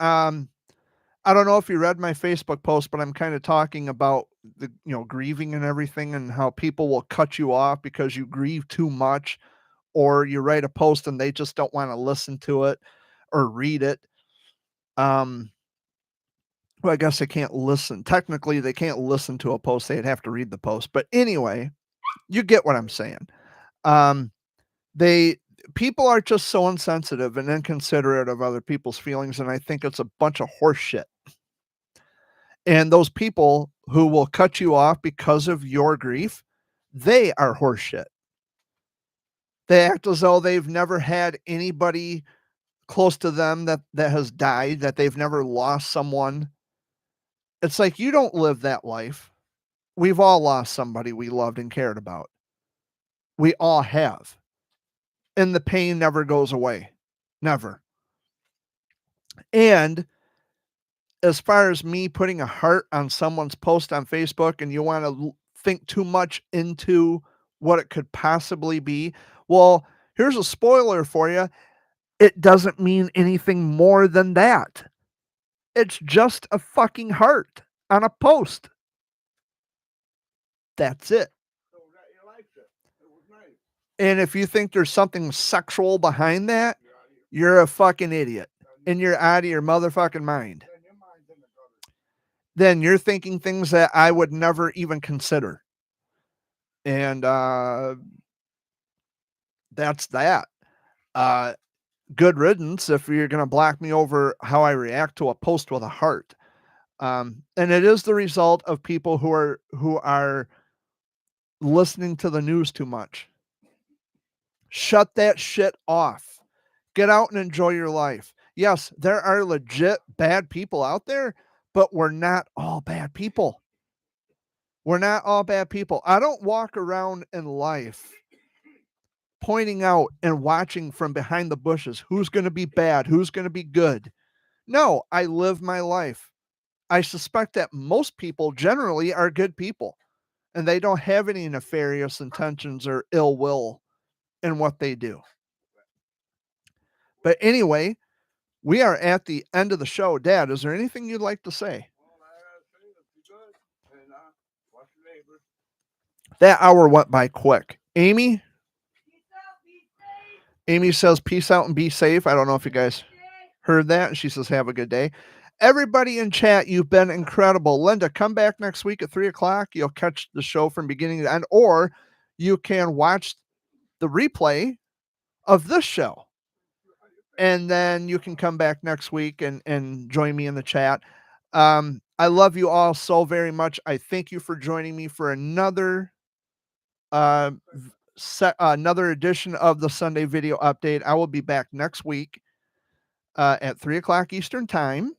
I don't know if you read my Facebook post, but I'm kind of talking about the, grieving and everything and how people will cut you off because you grieve too much, or you write a post and they just don't want to listen to it or read it. Well, I guess they can't listen. Technically, they can't listen to a post. They'd have to read the post. But anyway, you get what I'm saying. People are just so insensitive and inconsiderate of other people's feelings, and I think it's a bunch of horse shit. And those people who will cut you off because of your grief, they are horseshit. They act as though they've never had anybody close to them that has died, that they've never lost someone. It's like, you don't live that life. We've all lost somebody we loved and cared about. We all have. And the pain never goes away. Never. And as far as me putting a heart on someone's post on Facebook and you want to think too much into what it could possibly be, well, here's a spoiler for you. It doesn't mean anything more than that. It's just a fucking heart on a post. That's it. And if you think there's something sexual behind that, you're a fucking idiot. And you're out of your motherfucking mind. Then you're thinking things that I would never even consider. And that's that. Good riddance if you're going to block me over how I react to a post with a heart. And it is the result of people who are listening to the news too much. Shut that shit off. Get out and enjoy your life. Yes, there are legit bad people out there, but we're not all bad people. We're not all bad people. I don't walk around in life pointing out and watching from behind the bushes who's going to be bad, who's going to be good. No, I live my life. I suspect that most people generally are good people, and they don't have any nefarious intentions or ill will in what they do. But anyway, we are at the end of the show. Dad, is there anything you'd like to say? That hour went by quick. Amy says, peace out and be safe. I don't know if you guys heard that. She says, have a good day. Everybody in chat, you've been incredible. Linda, come back next week at 3:00. You'll catch the show from beginning to end, or you can watch the replay of this show. And then you can come back next week and join me in the chat. I love you all so very much. I thank you for joining me for another another edition of the Sunday video update. I will be back next week at 3:00 Eastern time.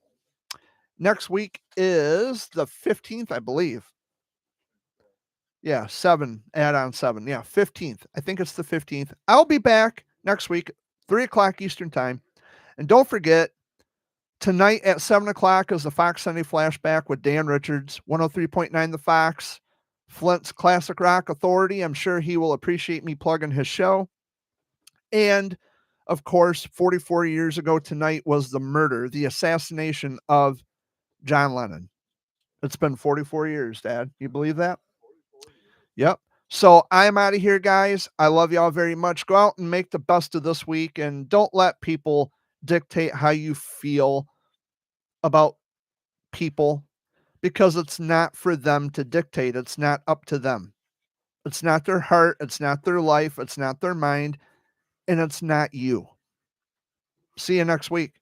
Next week is the 15th, I believe. Yeah, 7. Yeah, 15th. I think it's the 15th. I'll be back next week, 3:00 Eastern time. And don't forget, tonight at 7:00 is the Fox Sunday Flashback with Dan Richards, 103.9 The Fox, Flint's Classic Rock Authority. I'm sure he will appreciate me plugging his show. And, of course, 44 years ago tonight was the murder, the assassination of John Lennon. It's been 44 years, Dad. You believe that? Yep. So I'm out of here, guys. I love y'all very much. Go out and make the best of this week, and don't let people dictate how you feel about people, because it's not for them to dictate. It's not up to them. It's not their heart. It's not their life. It's not their mind. And it's not you. See you next week.